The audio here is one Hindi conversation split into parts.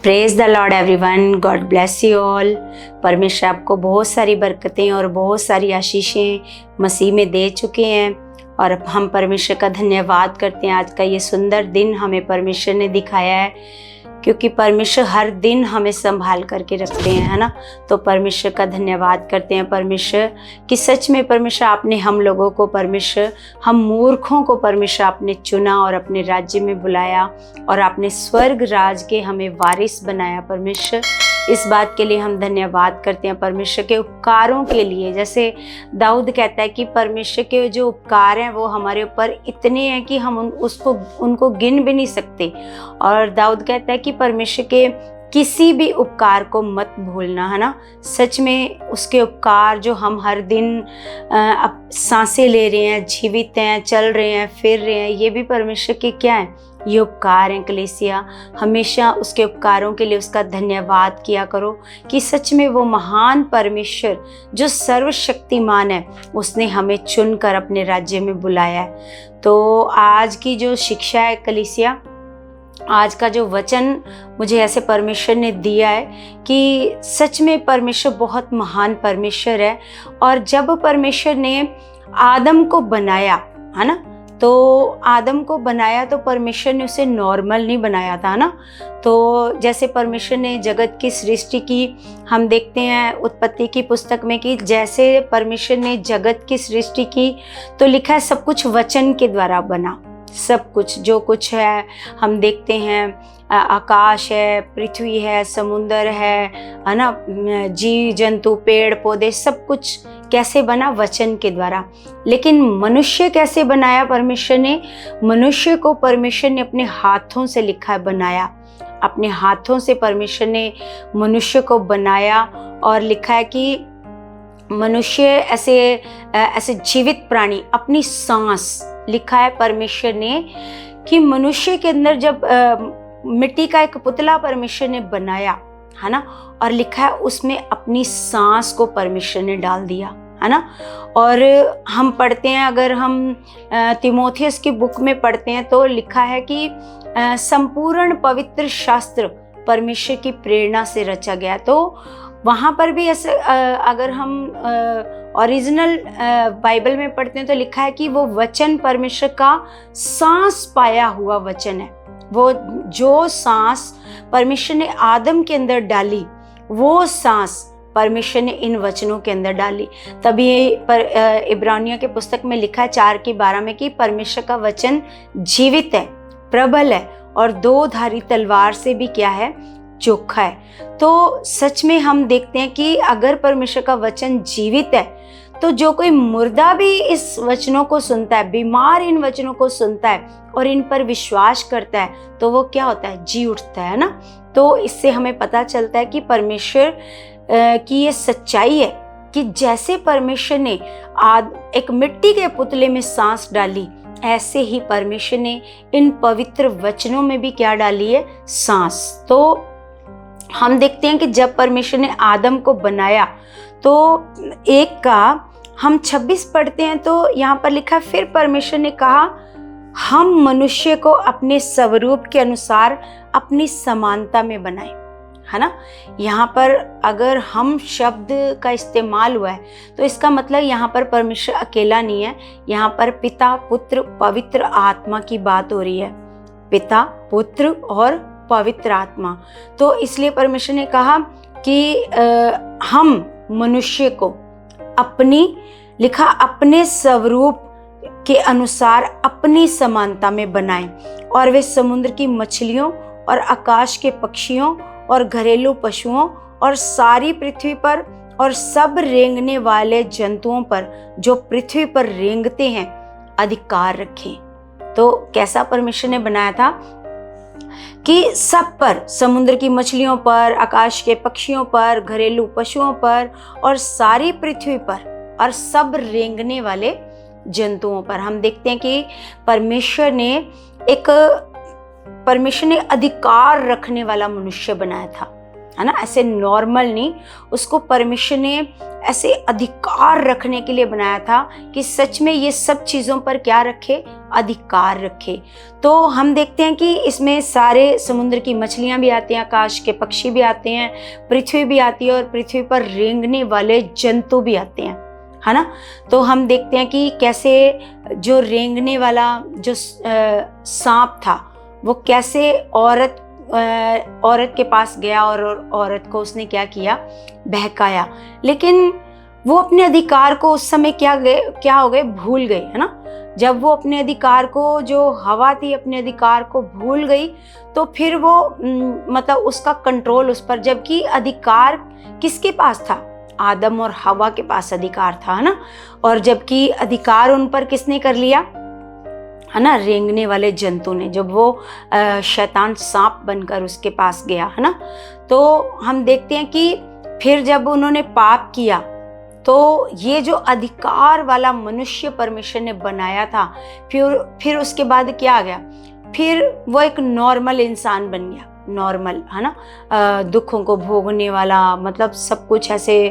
Praise the Lord everyone, God bless you all. परमेश्वर आपको बहुत सारी बरकतें और बहुत सारी आशीषें मसीह में दे चुके हैं और हम परमेश्वर का धन्यवाद करते हैं। आज का ये सुंदर दिन हमें परमेश्वर ने दिखाया है, क्योंकि परमेश्वर हर दिन हमें संभाल करके रखते हैं, है ना। तो परमेश्वर का धन्यवाद करते हैं परमेश्वर कि सच में परमेश्वर आपने हम लोगों को, परमेश्वर हम मूर्खों को परमेश्वर आपने चुना और अपने राज्य में बुलाया और आपने स्वर्ग राज के हमें वारिस बनाया। परमेश्वर इस बात के लिए हम धन्यवाद करते हैं, परमेश्वर के उपकारों के लिए। जैसे दाऊद कहता है कि परमेश्वर के जो उपकार हैं वो हमारे ऊपर इतने हैं कि हम उनको गिन भी नहीं सकते। और दाऊद कहता है कि परमेश्वर के किसी भी उपकार को मत भूलना, है ना। सच में उसके उपकार जो हम हर दिन अब सांसें ले रहे हैं, जीवित हैं, चल रहे हैं, फिर रहे हैं, ये भी परमेश्वर के क्या है, ये उपकार हैं। कलीसिया हमेशा उसके उपकारों के लिए उसका धन्यवाद किया करो कि सच में वो महान परमेश्वर जो सर्वशक्तिमान है, उसने हमें चुनकर अपने राज्य में बुलाया है। तो आज की जो शिक्षा है कलीसिया, आज का जो वचन मुझे ऐसे परमेश्वर ने दिया है कि सच में परमेश्वर बहुत महान परमेश्वर है। और जब परमेश्वर ने आदम को बनाया, है ना, तो आदम को बनाया तो परमेश्वर ने उसे नॉर्मल नहीं बनाया था ना। तो जैसे परमेश्वर ने जगत की सृष्टि की, हम देखते हैं उत्पत्ति की पुस्तक में कि जैसे परमेश्वर ने जगत की सृष्टि की तो लिखा है सब कुछ वचन के द्वारा बना। सब कुछ जो कुछ है हम देखते हैं, आकाश है, पृथ्वी है, समुंदर है ना, जीव जंतु, पेड़ पौधे, सब कुछ कैसे बना, वचन के द्वारा। लेकिन मनुष्य कैसे बनाया परमेश्वर ने? मनुष्य को परमेश्वर ने अपने हाथों से लिखा है बनाया। अपने हाथों से परमेश्वर ने मनुष्य को बनाया और लिखा है कि मनुष्य ऐसे जीवित प्राणी, अपनी सांस, लिखा है परमेश्वर ने कि मनुष्य के अंदर जब मिट्टी का एक पुतला परमेश्वर ने बनाया, है ना, और लिखा है उसमें अपनी सांस को परमेश्वर ने डाल दिया, है ना। और हम पढ़ते हैं, अगर हम तीमुथियुस की बुक में पढ़ते हैं तो लिखा है कि संपूर्ण पवित्र शास्त्र परमेश्वर की प्रेरणा से रचा गया। तो वहाँ पर भी ऐसे अगर हम ओरिजिनल बाइबल में पढ़ते हैं तो लिखा है कि वो वचन परमेश्वर का सांस पाया हुआ वचन है। वो जो सांस परमेश्वर ने आदम के अंदर डाली, वो सांस परमेश्वर ने इन वचनों के अंदर डाली। तभी इब्रानियों के पुस्तक में लिखा है 4:12 में कि परमेश्वर का वचन जीवित है, प्रबल है और दो धारी तलवार से भी क्या है, चोखा है। तो सच में हम देखते हैं कि अगर परमेश्वर का वचन जीवित है तो जो कोई मुर्दा भी इस वचनों को सुनता है, बीमार इन वचनों को सुनता है और इन पर विश्वास करता है, तो वो क्या होता है, जी उठता है ना। तो इससे हमें पता चलता है कि परमेश्वर की ये सच्चाई है कि जैसे परमेश्वर ने एक मिट्टी के पुतले में सांस डाली, ऐसे ही परमेश्वर ने इन पवित्र वचनों में भी क्या डाली है, सांस। तो हम देखते हैं कि जब परमेश्वर ने आदम को बनाया तो एक का हम 26 पढ़ते हैं तो यहाँ पर लिखा, फिर परमेश्वर ने कहा हम मनुष्य को अपने स्वरूप के अनुसार अपनी समानता में बनाए, है ना। यहाँ पर अगर हम शब्द का इस्तेमाल हुआ है तो इसका मतलब यहाँ पर परमेश्वर अकेला नहीं है, यहाँ पर पिता, पुत्र, पवित्र आत्मा की बात हो रही है। पिता, पुत्र और पवित्र आत्मा। तो इसलिए परमेश्वर ने कहा कि हम मनुष्य को अपने स्वरूप के अनुसार अपनी समानता में बनाएं और वे समुद्र की मछलियों और आकाश के पक्षियों और घरेलू पशुओं और सारी पृथ्वी पर और सब रेंगने वाले जंतुओं पर जो पृथ्वी पर रेंगते हैं अधिकार रखें। तो कैसा परमेश्वर ने बनाया था कि सब पर, समुद्र की मछलियों पर, आकाश के पक्षियों पर, घरेलू पशुओं पर और सारी पृथ्वी पर और सब रेंगने वाले जंतुओं पर। हम देखते हैं कि परमेश्वर ने अधिकार रखने वाला मनुष्य बनाया था, है ना, ऐसे नॉर्मल नहीं, उसको परमेश्वर ने ऐसे अधिकार रखने के लिए बनाया था कि सच में ये सब चीज़ों पर क्या रखे, अधिकार रखे। तो हम देखते हैं कि इसमें सारे समुद्र की मछलियां भी आती हैं, आकाश के पक्षी भी आते हैं, पृथ्वी भी आती है और पृथ्वी पर रेंगने वाले जंतु भी आते हैं, है ना। तो हम देखते हैं कि कैसे जो रेंगने वाला जो सांप था वो कैसे औरत के पास गया और औरत को उसने क्या किया, बहकाया। लेकिन वो अपने अधिकार को उस समय क्या हो गए, भूल गए, है ना। जब वो अपने अधिकार को, जो हवा थी अपने अधिकार को भूल गई, तो फिर वो मतलब उसका कंट्रोल उस पर, जबकि अधिकार किसके पास था, आदम और हवा के पास अधिकार था, है ना। और जबकि अधिकार उन पर किसने कर लिया, है ना, रेंगने वाले जंतु ने, जब वो शैतान सांप बनकर उसके पास गया, है ना। तो हम देखते हैं कि फिर जब उन्होंने पाप किया तो ये जो अधिकार वाला मनुष्य परमेश्वर ने बनाया था, फिर उसके बाद क्या आ गया, फिर वो एक नॉर्मल इंसान बन गया, नॉर्मल, है ना, दुखों को भोगने वाला, मतलब सब कुछ ऐसे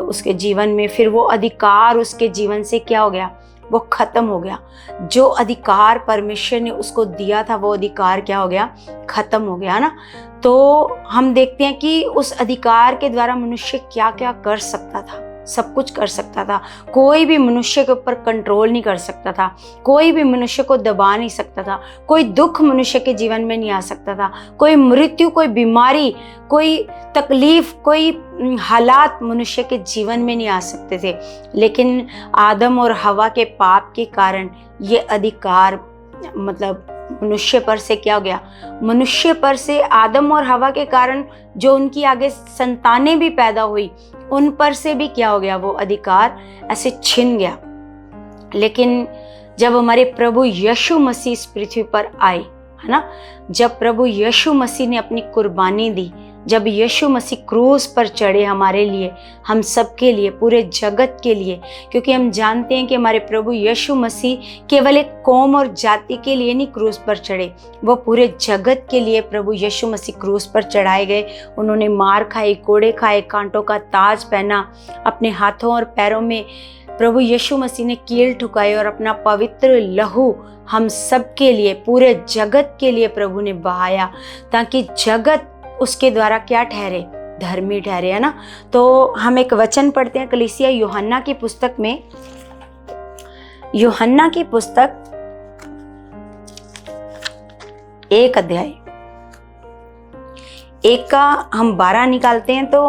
उसके जीवन में, फिर वो अधिकार उसके जीवन से क्या हो गया, वो खत्म हो गया। जो अधिकार परमेश्वर ने उसको दिया था वो अधिकार क्या हो गया, खत्म हो गया, है ना। तो हम देखते हैं कि उस अधिकार के द्वारा मनुष्य क्या क्या कर सकता था, सब कुछ कर सकता था। कोई भी मनुष्य के ऊपर कंट्रोल नहीं कर सकता था, कोई भी मनुष्य को दबा नहीं सकता था, कोई दुख मनुष्य के जीवन में नहीं आ सकता था, कोई मृत्यु, कोई बीमारी, कोई तकलीफ, कोई हालात मनुष्य के जीवन में नहीं आ सकते थे। लेकिन आदम और हवा के पाप के कारण ये अधिकार मतलब मनुष्य पर से क्या हो गया, मनुष्य पर से, आदम और हवा के कारण जो उनकी आगे संतानें भी पैदा हुई उन पर से भी क्या हो गया, वो अधिकार ऐसे छिन गया। लेकिन जब हमारे प्रभु यीशु मसीह इस पृथ्वी पर आए, है ना, जब प्रभु यीशु मसीह ने अपनी कुर्बानी दी, जब यीशु मसीह क्रूस पर चढ़े हमारे लिए, हम सबके लिए, पूरे जगत के लिए, क्योंकि हम जानते हैं कि हमारे प्रभु यीशु मसीह केवल एक कौम और जाति के लिए नहीं क्रूस पर चढ़े, वो पूरे जगत के लिए प्रभु यीशु मसीह क्रूस पर चढ़ाए गए। उन्होंने मार खाई, कोड़े खाए, कांटों का ताज पहना, अपने हाथों और पैरों में प्रभु यीशु मसीह ने कील ठुकाई और अपना पवित्र लहू हम सब के लिए, पूरे जगत के लिए प्रभु ने बहाया, ताकि जगत उसके द्वारा क्या ठहरे, धर्मी ठहरे, है ना। तो हम एक वचन पढ़ते हैं कलीसिया यूहन्ना की पुस्तक में, यूहन्ना की पुस्तक 1 अध्याय 1 का हम 12 निकालते हैं। तो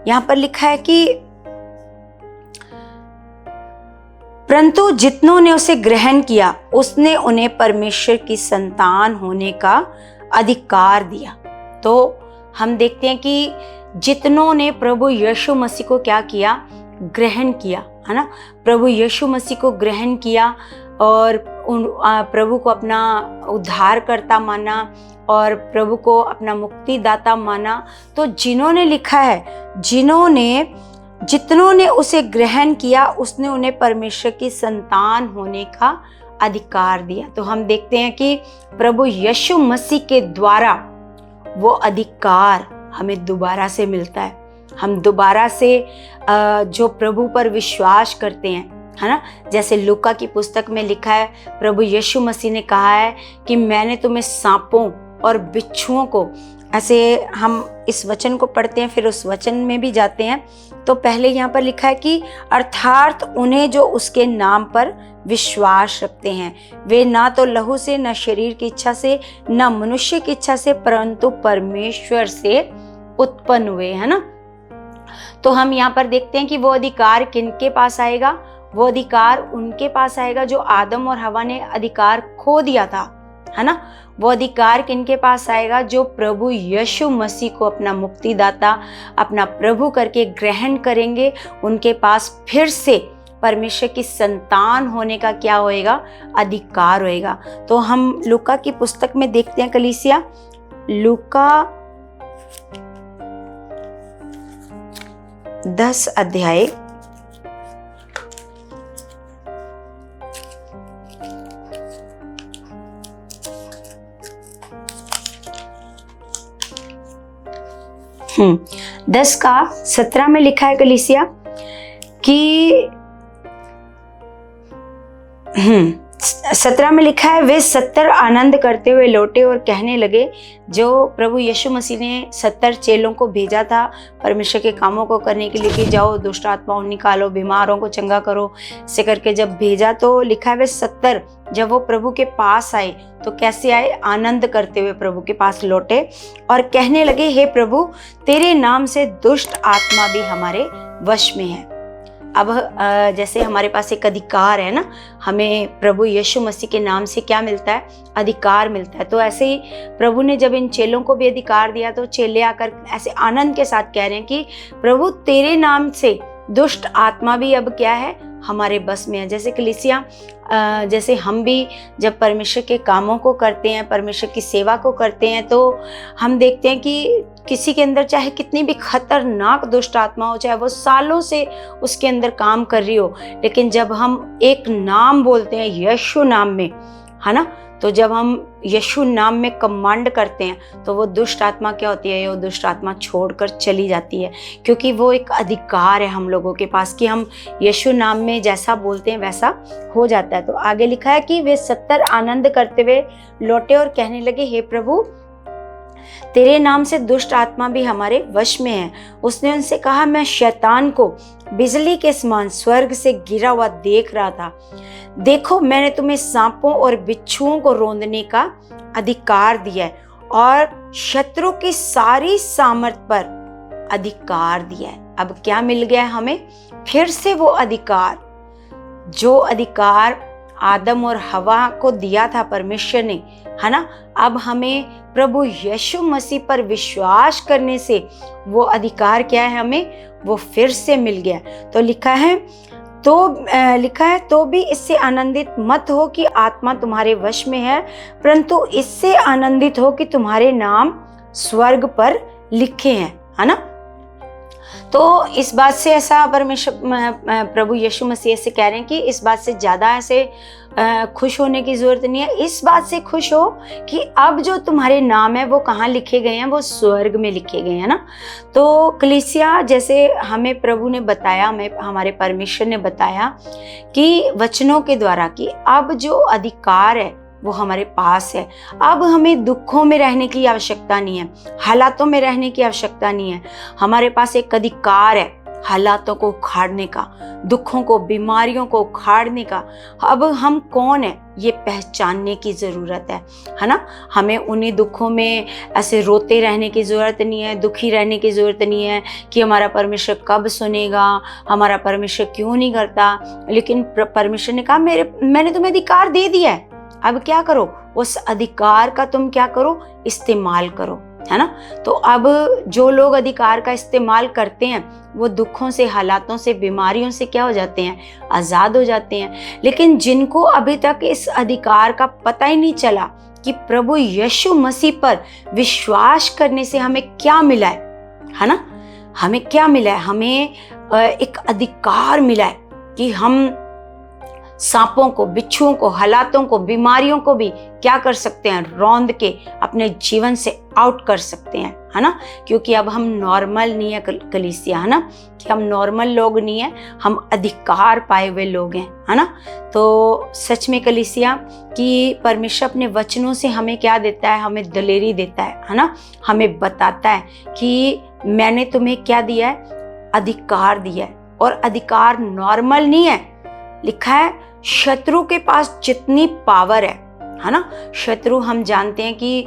यहां पर लिखा है कि परंतु जितनों ने उसे ग्रहण किया उसने उन्हें परमेश्वर की संतान होने का अधिकार दिया। तो हम देखते हैं कि जितनों ने प्रभु यीशु मसीह को क्या किया, ग्रहण किया, है ना, प्रभु यीशु मसीह को ग्रहण किया और प्रभु को अपना उद्धारकर्ता माना और प्रभु को अपना मुक्तिदाता माना। तो जिन्होंने लिखा है, जितनों ने उसे ग्रहण किया उसने उन्हें परमेश्वर की संतान होने का अधिकार दिया। तो हम देखते हैं कि प्रभु यीशु मसीह के द्वारा वो अधिकार हमें दोबारा से मिलता है। हम दोबारा से जो प्रभु पर विश्वास करते हैं, है ना, जैसे लूका की पुस्तक में लिखा है, प्रभु यीशु मसीह ने कहा है कि मैंने तुम्हें सांपों और बिच्छुओं को, ऐसे हम इस वचन को पढ़ते हैं फिर उस वचन में भी जाते हैं। तो पहले यहाँ पर लिखा है कि अर्थात उन्हें जो उसके नाम पर विश्वास रखते हैं, वे ना तो लहू से, न शरीर की इच्छा से, न मनुष्य की इच्छा से, परंतु परमेश्वर से उत्पन्न हुए, है ना। तो हम यहाँ पर देखते हैं कि वो अधिकार किनके पास आएगा, वो अधिकार उनके पास आएगा जो आदम और हवा ने अधिकार खो दिया था, है ना। वो अधिकार किनके पास आएगा, जो प्रभु यीशु मसीह को अपना मुक्तिदाता, अपना प्रभु करके ग्रहण करेंगे, उनके पास फिर से परमेश्वर की संतान होने का क्या होएगा, अधिकार होएगा। तो हम लूका की पुस्तक में देखते हैं कलीसिया, लूका 10 अध्याय 10 10:17 में लिखा है कलीसिया कि 17 में लिखा है, वे 70 आनंद करते हुए लौटे और कहने लगे, जो प्रभु यीशु मसीह ने 70 चेलों को भेजा था परमेश्वर के कामों को करने के लिए कि जाओ दुष्ट आत्माओं निकालो, बीमारों को चंगा करो, ऐसे करके जब भेजा तो लिखा है वे 70 जब वो प्रभु के पास आए तो कैसे आए? आनंद करते हुए प्रभु के पास लौटे और कहने लगे, हे प्रभु तेरे नाम से दुष्ट आत्मा भी हमारे वश में है। अब जैसे हमारे पास एक अधिकार है ना, हमें प्रभु यीशु मसीह के नाम से क्या मिलता है? अधिकार मिलता है। तो ऐसे ही प्रभु ने जब इन चेलों को भी अधिकार दिया तो चेले आकर ऐसे आनंद के साथ कह रहे हैं कि प्रभु तेरे नाम से दुष्ट आत्मा भी अब क्या है? हमारे बस में है। जैसे कलीसिया, जैसे हम भी जब परमेश्वर के कामों को करते हैं, परमेश्वर की सेवा को करते हैं, तो हम देखते हैं कि किसी के अंदर चाहे कितनी भी खतरनाक दुष्ट आत्मा हो, चाहे वो सालों से उसके अंदर काम कर रही हो, लेकिन जब हम एक नाम बोलते हैं यीशु नाम में, है ना, तो जब हम यीशु नाम में कमांड करते हैं तो वो दुष्ट आत्मा क्या होती है? वो दुष्ट आत्मा छोड़कर चली जाती है, क्योंकि वो एक अधिकार है हम लोगों के पास कि हम यीशु नाम में जैसा बोलते हैं वैसा हो जाता है। तो आगे लिखा है कि वे 70 आनंद करते हुए लौटे और कहने लगे, हे प्रभु तेरे नाम से दुष्ट आत्मा भी हमारे वश में है। उसने उनसे कहा, मैं शैतान को बिजली के समान स्वर्ग से गिरा हुआ देख रहा था। देखो मैंने तुम्हें सांपों और बिच्छुओं को रौंदने का अधिकार दिया है और शत्रु की सारी सामर्थ पर अधिकार दिया है। अब क्या मिल गया हमें? फिर से वो अधिकार, जो अधिकार आदम और हवा को दिया था परमेश्वर ने, है ना, अब हमें प्रभु यीशु मसीह पर विश्वास करने से वो अधिकार क्या है? हमें वो फिर से मिल गया। तो लिखा है तो भी इससे आनंदित मत हो कि आत्मा तुम्हारे वश में है, परंतु इससे आनंदित हो कि तुम्हारे नाम स्वर्ग पर लिखे हैं, है ना। तो इस बात से ऐसा परमेश्वर प्रभु यीशु मसीह ऐसे कह रहे हैं कि इस बात से ज़्यादा ऐसे खुश होने की ज़रूरत नहीं है। इस बात से खुश हो कि अब जो तुम्हारे नाम है वो कहाँ लिखे गए हैं? वो स्वर्ग में लिखे गए हैं ना। तो कलीसिया, जैसे हमें प्रभु ने बताया, हमारे परमेश्वर ने बताया कि वचनों के द्वारा कि अब जो अधिकार है वो हमारे पास है। अब हमें दुखों में रहने की आवश्यकता नहीं है, हालातों में रहने की आवश्यकता नहीं है। हमारे पास एक अधिकार है हालातों को उखाड़ने का, दुखों को, बीमारियों को उखाड़ने का। अब हम कौन है ये पहचानने की ज़रूरत है ना। हमें उन्हीं दुखों में ऐसे रोते रहने की ज़रूरत नहीं है, दुखी रहने की ज़रूरत नहीं है कि हमारा परमेश्वर कब सुनेगा, हमारा परमेश्वर क्यों नहीं करता। लेकिन परमेश्वर ने कहा, मैंने तुम्हें अधिकार दे दिया है, अब क्या करो? उस अधिकार का तुम क्या करो? इस्तेमाल करो, है ना। तो अब जो लोग अधिकार का इस्तेमाल करते हैं वो दुखों से, हालातों से, बीमारियों से क्या हो जाते हैं? आज़ाद हो जाते हैं। लेकिन जिनको अभी तक इस अधिकार का पता ही नहीं चला कि प्रभु यीशु मसीह पर विश्वास करने से हमें क्या मिला है ना, हमें क्या मिला है? हमें एक अधिकार मिला है कि हम सांपों को, बिच्छुओं को, हालातों को, बीमारियों को भी क्या कर सकते हैं? रौंद के अपने जीवन से आउट कर सकते हैं, है ना। क्योंकि अब हम नॉर्मल नहीं है कलीसिया, है ना, कि हम नॉर्मल लोग नहीं है, हम अधिकार पाए हुए लोग हैं, है ना। तो सच में कलीसिया कि परमेश्वर अपने वचनों से हमें क्या देता है? हमें दलेरी देता है ना। हमें बताता है कि मैंने तुम्हें क्या दिया है? अधिकार दिया है। और अधिकार नॉर्मल नहीं है, लिखा है शत्रु के पास जितनी पावर है ना। शत्रु हम जानते हैं कि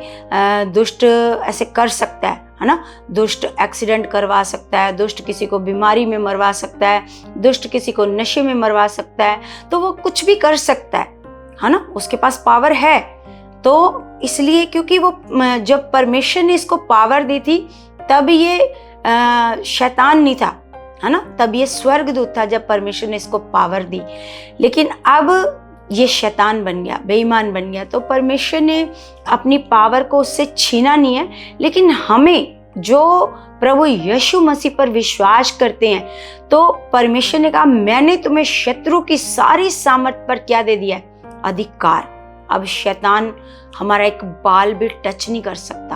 दुष्ट ऐसे कर सकता है ना। दुष्ट एक्सीडेंट करवा सकता है, दुष्ट किसी को बीमारी में मरवा सकता है, दुष्ट किसी को नशे में मरवा सकता है। तो वो कुछ भी कर सकता है ना, उसके पास पावर है। तो इसलिए क्योंकि वो जब परमेश्वर ने इसको पावर दी थी तब ये शैतान नहीं था, है ना, तब ये स्वर्गदूत था जब परमेश्वर ने इसको पावर दी। लेकिन अब ये शैतान बन गया, बेईमान बन गया। तो परमेश्वर ने अपनी पावर को उससे छीना नहीं है, लेकिन हमें जो प्रभु यीशु मसीह पर विश्वास करते हैं, तो परमेश्वर ने कहा, मैंने तुम्हें शत्रु की सारी सामर्थ पर क्या दे दिया है? अधिकार। अब शैतान हमारा एक बाल भी टच नहीं कर सकता,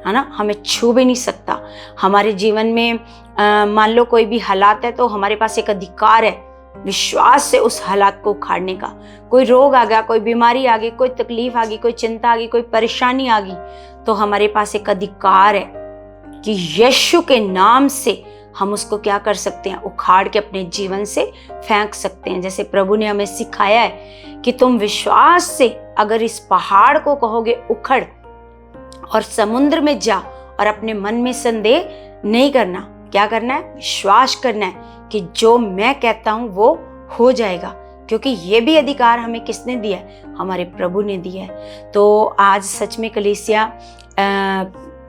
है ना, हमें छू भी नहीं सकता। हमारे जीवन में मान लो कोई भी हालात है तो हमारे पास एक अधिकार है विश्वास से उस हालात को उखाड़ने का। कोई रोग आ गया, कोई बीमारी आ गई, कोई तकलीफ आ गई, कोई चिंता आ गई, कोई परेशानी आ गई, तो हमारे पास एक अधिकार है कि यीशु के नाम से हम उसको क्या कर सकते हैं, उखाड़ के अपने जीवन से फेंक सकते हैं। जैसे प्रभु ने हमें सिखाया है कि तुम विश्वास से अगर इस पहाड़ को कहोगे उखड़ और समुद्र में जा, और अपने मन में संदेह नहीं करना, क्या करना है, विश्वास करना है कि जो मैं कहता हूं वो हो जाएगा। क्योंकि ये भी अधिकार हमें किसने दिया है, हमारे प्रभु ने दिया है। तो आज सच में कलीसिया,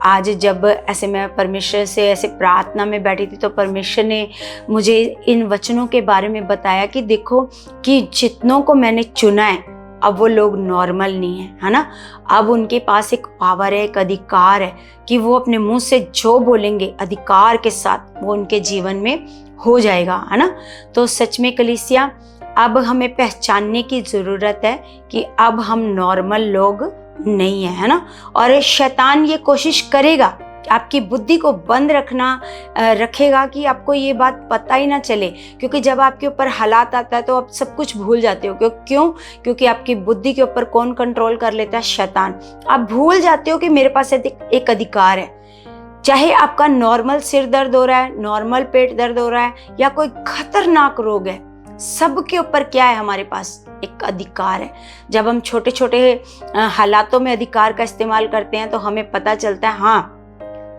आज जब ऐसे मैं परमेश्वर से ऐसे प्रार्थना में बैठी थी तो परमेश्वर ने मुझे इन वचनों के बारे में बताया कि देखो कि जितनों को मैंने चुना है अब वो लोग नॉर्मल नहीं है ना। अब उनके पास एक पावर है, एक अधिकार है कि वो अपने मुंह से जो बोलेंगे अधिकार के साथ वो उनके जीवन में हो जाएगा, है ना। तो सच में कलीसिया, अब हमें पहचानने की ज़रूरत है कि अब हम नॉर्मल लोग नहीं है ना। और शैतान ये कोशिश करेगा, आपकी बुद्धि को बंद रखेगा कि आपको ये बात पता ही ना चले। क्योंकि जब आपके ऊपर हालात आता है तो आप सब कुछ भूल जाते हो। क्यों? क्योंकि आपकी बुद्धि के ऊपर कौन कंट्रोल कर लेता है, शैतान। आप भूल जाते हो कि मेरे पास एक अधिकार है। चाहे आपका नॉर्मल सिर दर्द हो रहा है, नॉर्मल पेट दर्द हो रहा है, या कोई खतरनाक रोग है, सबके ऊपर क्या है, हमारे पास एक अधिकार है। जब हम छोटे छोटे हालातों में अधिकार का इस्तेमाल करते हैं तो हमें पता चलता है हाँ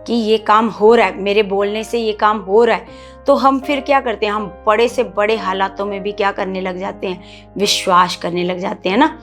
कि ये काम हो रहा है, मेरे बोलने से ये काम हो रहा है, तो हम फिर क्या करते हैं, हम बड़े से बड़े हालातों में भी क्या करने लग जाते हैं, विश्वास करने लग जाते हैं ना।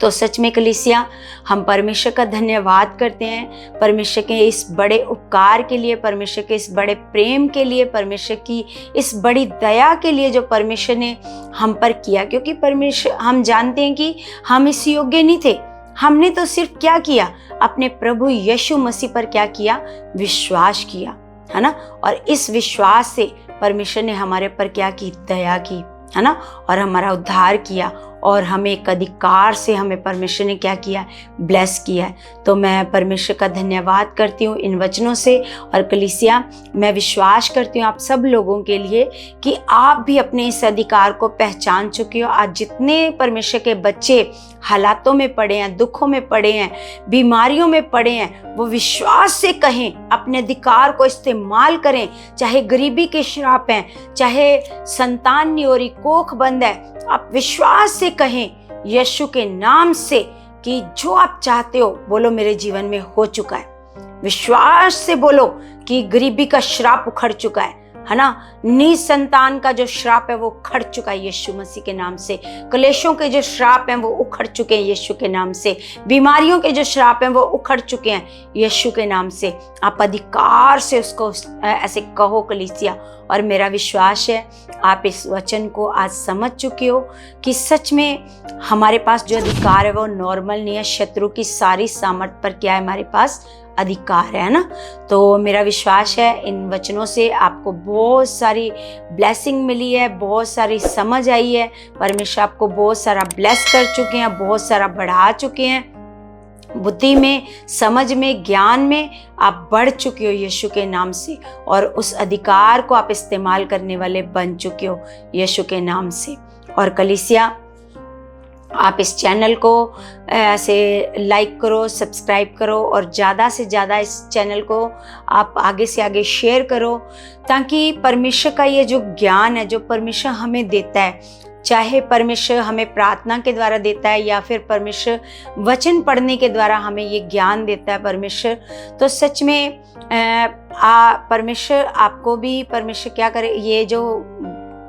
तो सच में कलीसिया, हम परमेश्वर का धन्यवाद करते हैं, परमेश्वर के इस बड़े उपकार के लिए, परमेश्वर के इस बड़े प्रेम के लिए, परमेश्वर की इस बड़ी दया के लिए जो परमेश्वर ने हम पर किया। क्योंकि परमेश्वर, हम जानते हैं कि हम इस योग्य नहीं थे। हमने तो सिर्फ क्या किया, अपने प्रभु यीशु मसीह पर क्या किया, विश्वास किया, है ना। और इस विश्वास से परमेश्वर ने हमारे पर क्या की, दया की, है ना, और हमारा उद्धार किया। और हमें एक अधिकार से हमें परमेश्वर ने क्या किया, ब्लेस किया है। तो मैं परमेश्वर का धन्यवाद करती हूँ इन वचनों से। और कलीसिया, मैं विश्वास करती हूँ आप सब लोगों के लिए कि आप भी अपने इस अधिकार को पहचान चुके हो। आज जितने परमेश्वर के बच्चे हालातों में पड़े हैं, दुखों में पड़े हैं, बीमारियों में पड़े हैं, वो विश्वास से कहें, अपने अधिकार को इस्तेमाल करें। चाहे गरीबी के श्राप हैं, चाहे संतान नहीं हो रही, कोख बंद है, आप विश्वास से कहें यीशु के नाम से कि जो आप चाहते हो, बोलो मेरे जीवन में हो चुका है। विश्वास से बोलो कि गरीबी का श्राप उखड़ चुका है ना। निसंतान का जो श्राप है वो उखड़ चुका है यीशु मसीह के नाम से। क्लेशों के जो श्राप हैं वो उखड़ चुके हैं यीशु के नाम से। बीमारियों के जो श्राप हैं वो उखड़ चुके हैं यीशु के नाम से। आप अधिकार से उसको ऐसे कहो कलीसिया। और मेरा विश्वास है आप इस वचन को आज समझ चुके हो कि सच में हमारे पास जो अधिकार है वो नॉर्मल नहीं है। शत्रु की सारी सामर्थ पर क्या है, हमारे पास अधिकार है ना। तो मेरा विश्वास है इन वचनों से आपको बहुत सारी ब्लेसिंग मिली है, बहुत सारी समझ आई है। परमेश्वर आपको बहुत सारा ब्लेस कर चुके हैं, बहुत सारा बढ़ा चुके हैं। बुद्धि में, समझ में, ज्ञान में आप बढ़ चुके हो यीशु के नाम से। और उस अधिकार को आप इस्तेमाल करने वाले बन चुके हो यीशु के नाम से। और कलीसिया, आप इस चैनल को ऐसे लाइक करो, सब्सक्राइब करो, और ज़्यादा से ज़्यादा इस चैनल को आप आगे से आगे शेयर करो, ताकि परमेश्वर का ये जो ज्ञान है, जो परमेश्वर हमें देता है, चाहे परमेश्वर हमें प्रार्थना के द्वारा देता है या फिर परमेश्वर वचन पढ़ने के द्वारा हमें ये ज्ञान देता है परमेश्वर, तो सच में परमेश्वर आपको भी, परमेश्वर क्या करे, ये जो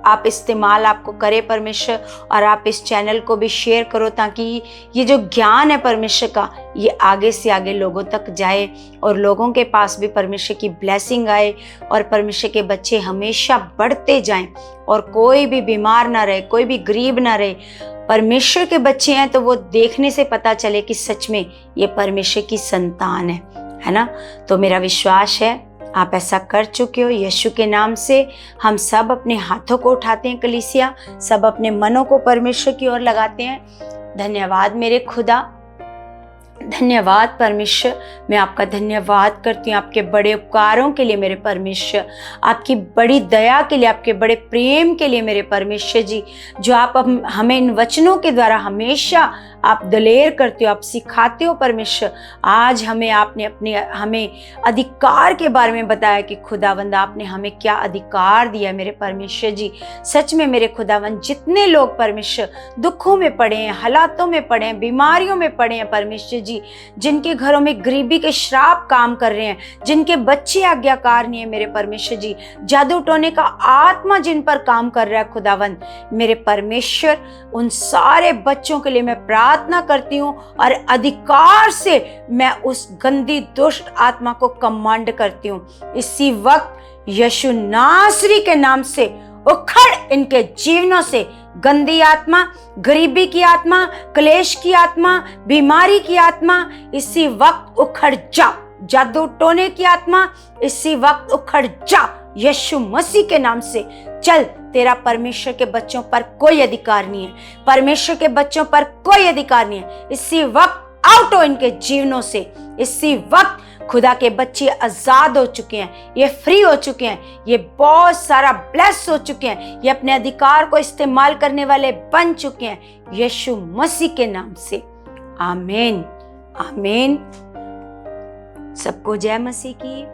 आप इस्तेमाल आपको करे परमेश्वर। और आप इस चैनल को भी शेयर करो, ताकि ये जो ज्ञान है परमेश्वर का, ये आगे से आगे लोगों तक जाए और लोगों के पास भी परमेश्वर की ब्लेसिंग आए, और परमेश्वर के बच्चे हमेशा बढ़ते जाएं, और कोई भी बीमार ना रहे, कोई भी गरीब ना रहे। परमेश्वर के बच्चे हैं तो वो देखने से पता चले कि सच में ये परमेश्वर की संतान है ना। तो मेरा विश्वास है आप ऐसा कर चुके हो यीशु के नाम से। हम सब अपने हाथों को उठाते हैं कलीसिया, सब अपने मनों को परमेश्वर की ओर लगाते हैं। धन्यवाद मेरे खुदा, धन्यवाद परमेश्वर, मैं आपका धन्यवाद करती हूँ आपके बड़े उपकारों के लिए मेरे परमेश्वर, आपकी बड़ी दया के लिए, आपके बड़े प्रेम के लिए मेरे परमेश्वर जी, जो आप हमें इन वचनों के द्वारा हमेशा आप दलेर करते हो, आप सिखाते हो परमेश्वर। आज आपने हमें अधिकार के बारे में बताया कि खुदावंद आपने हमें क्या अधिकार दिया मेरे परमेश्वर जी। सच में मेरे खुदावंद, जितने लोग परमेश्वर दुखों में पड़े हैं, हालातों में पड़े हैं, बीमारियों में पड़े हैं परमेश्वर जी, जिनके घरों में गरीबी के श्राप काम कर रहे हैं, जिनके बच्चे आज्ञाकार नहीं है मेरे परमेश्वर जी, जादू टोने का आत्मा जिन पर काम कर रहा है खुदावंद मेरे परमेश्वर, उन सारे बच्चों के लिए मैं प्रार्थना करती हूँ और अधिकार से मैं उस गंदी दुष्ट आत्मा को कमांड करती हूँ। इसी वक्त यीशु नासरी के नाम से उखड़ इनके जीवनों से गंदी आत्मा, गरीबी की आत्मा, क्लेश की आत्मा, बीमारी की आत्मा, इसी वक्त उखड़ जा। जादू टोने की आत्मा, इसी वक्त उखड़ जा यीशु मसीह के नाम से। चल, तेरा परमेश्वर के बच्चों पर कोई अधिकार नहीं है, परमेश्वर के बच्चों पर कोई अधिकार नहीं है। इसी वक्त आउट हो इनके जीवनों से। इसी वक्त खुदा के बच्चे आजाद हो चुके हैं, ये फ्री हो चुके हैं, ये बहुत सारा ब्लेस हो चुके हैं, ये अपने अधिकार को इस्तेमाल करने वाले बन चुके हैं यीशु मसीह के नाम से। आमीन, आमीन। सबको जय मसीह की।